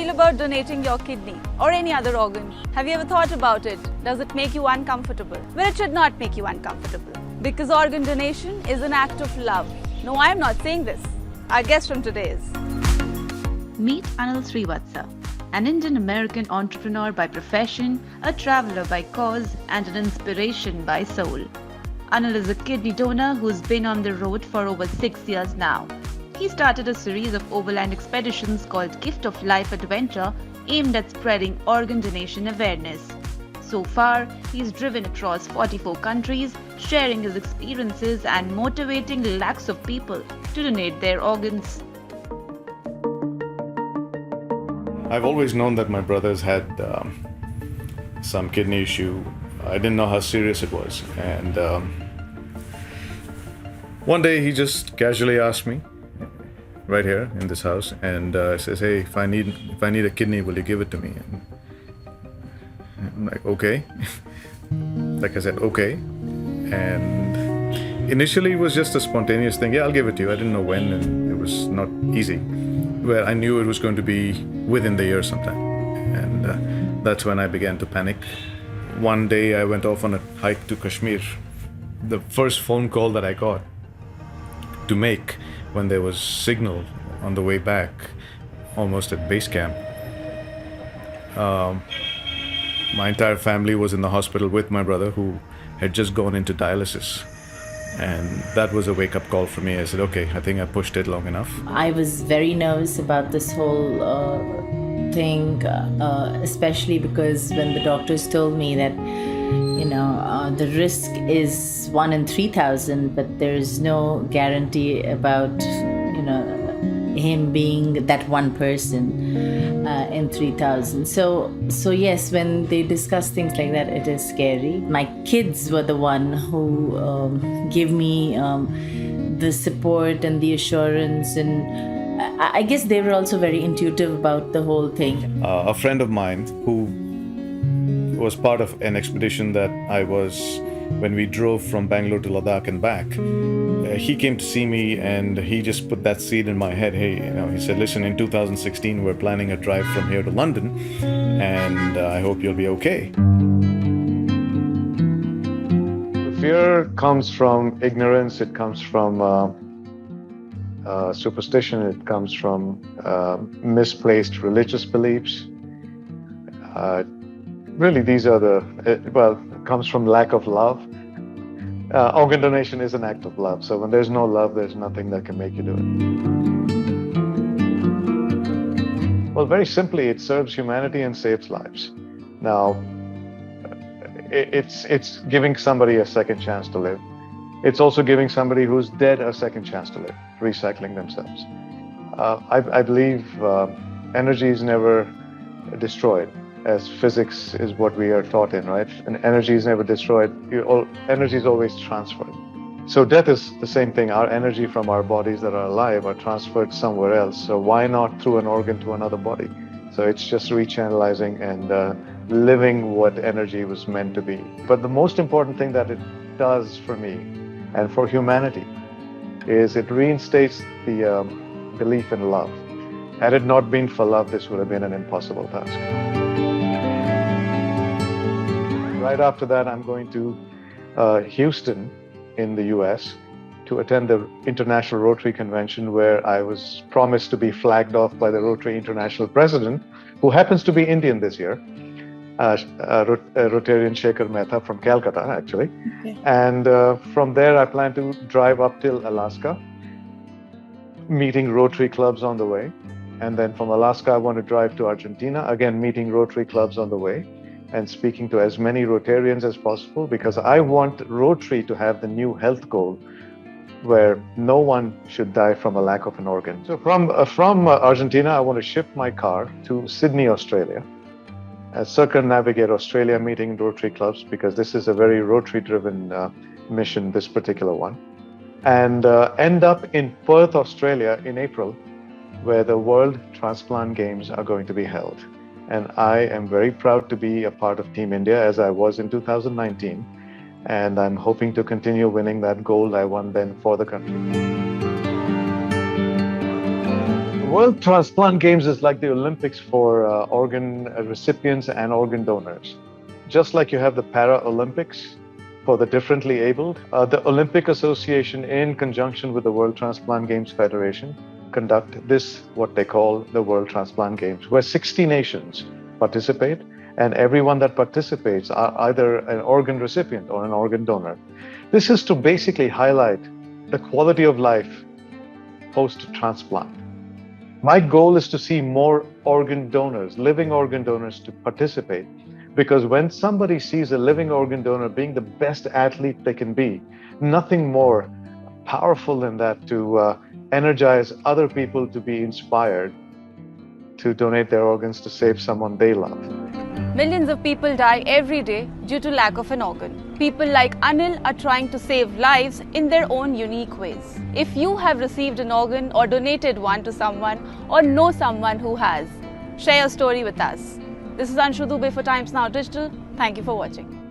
feel about donating your kidney or any other organ? Have you ever thought about it? Does it make you uncomfortable? Well, it should not make you uncomfortable, because organ donation is an act of love. No, I am not saying this. Our guest from today is... Meet Anil Srivatsa, an Indian-American entrepreneur by profession, a traveler by cause, and an inspiration by soul. Anil is a kidney donor who's been on the road for over 6 years now. He started a series of overland expeditions called Gift of Life Adventure, aimed at spreading organ donation awareness. So far, he's driven across 44 countries, sharing his experiences and motivating lakhs of people to donate their organs. I've always known that my brother's had some kidney issue. I didn't know how serious it was. And one day he just casually asked me, right here in this house, and says, "Hey, if I need a kidney, will you give it to me?" And I'm like, okay. Like I said, okay. And initially it was just a spontaneous thing. Yeah, I'll give it to you. I didn't know when, and it was not easy. Where I knew it was going to be within the year sometime. And that's when I began to panic. One day I went off on a hike to Kashmir. The first phone call that I got to make when there was signal on the way back, almost at base camp. My entire family was in the hospital with my brother, who had just gone into dialysis. And that was a wake-up call for me. I said, okay, I think I pushed it long enough. I was very nervous about this whole thing, especially because when the doctors told me that, the risk is 1 in 3,000, but there is no guarantee about, him being that one person in 3,000. So yes, when they discuss things like that, it is scary. My kids were the one who gave me the support and the assurance, and I guess they were also very intuitive about the whole thing. A friend of mine who was part of an expedition that I was when we drove from Bangalore to Ladakh and back. He came to see me, and he just put that seed in my head. Hey, he said, listen, in 2016, we're planning a drive from here to London, and I hope you'll be okay. The fear comes from ignorance. It comes from superstition. It comes from misplaced religious beliefs. Really, these are it comes from lack of love. Organ donation is an act of love. So when there's no love, there's nothing that can make you do it. Well, very simply, it serves humanity and saves lives. Now, it's giving somebody a second chance to live. It's also giving somebody who's dead a second chance to live, recycling themselves. I believe energy is never destroyed, as physics is what we are taught in, right? And energy is never destroyed. Energy is always transferred. So death is the same thing. Our energy from our bodies that are alive are transferred somewhere else. So why not through an organ to another body? So it's just rechannelizing and living what energy was meant to be. But the most important thing that it does for me and for humanity is it reinstates the belief in love. Had it not been for love, this would have been an impossible task. Right after that, I'm going to Houston in the US to attend the International Rotary Convention, where I was promised to be flagged off by the Rotary International President, who happens to be Indian this year, Rotarian Shekhar Mehta from Calcutta, actually. Okay. And from there, I plan to drive up till Alaska, meeting Rotary clubs on the way. And then from Alaska, I want to drive to Argentina, again, meeting Rotary clubs on the way and speaking to as many Rotarians as possible, because I want Rotary to have the new health goal where no one should die from a lack of an organ. So from Argentina, I want to ship my car to Sydney, Australia, circumnavigate Australia, meeting Rotary clubs, because this is a very Rotary-driven mission, this particular one, and end up in Perth, Australia in April, where the World Transplant Games are going to be held. And I am very proud to be a part of Team India, as I was in 2019. And I'm hoping to continue winning that gold I won then for the country. World Transplant Games is like the Olympics for organ recipients and organ donors. Just like you have the Paralympics for the differently abled, the Olympic Association, in conjunction with the World Transplant Games Federation, conduct this, what they call the World Transplant Games, where 60 nations participate, and everyone that participates are either an organ recipient or an organ donor. This is to basically highlight the quality of life post-transplant. My goal is to see more organ donors, living organ donors, to participate, because when somebody sees a living organ donor being the best athlete they can be, nothing more powerful than that to energize other people to be inspired to donate their organs to save someone they love. Millions of people die every day due to lack of an organ. People like Anil are trying to save lives in their own unique ways. If you have received an organ or donated one to someone or know someone who has, share your story with us. This is Anshu Dubey for Times Now Digital. Thank you for watching.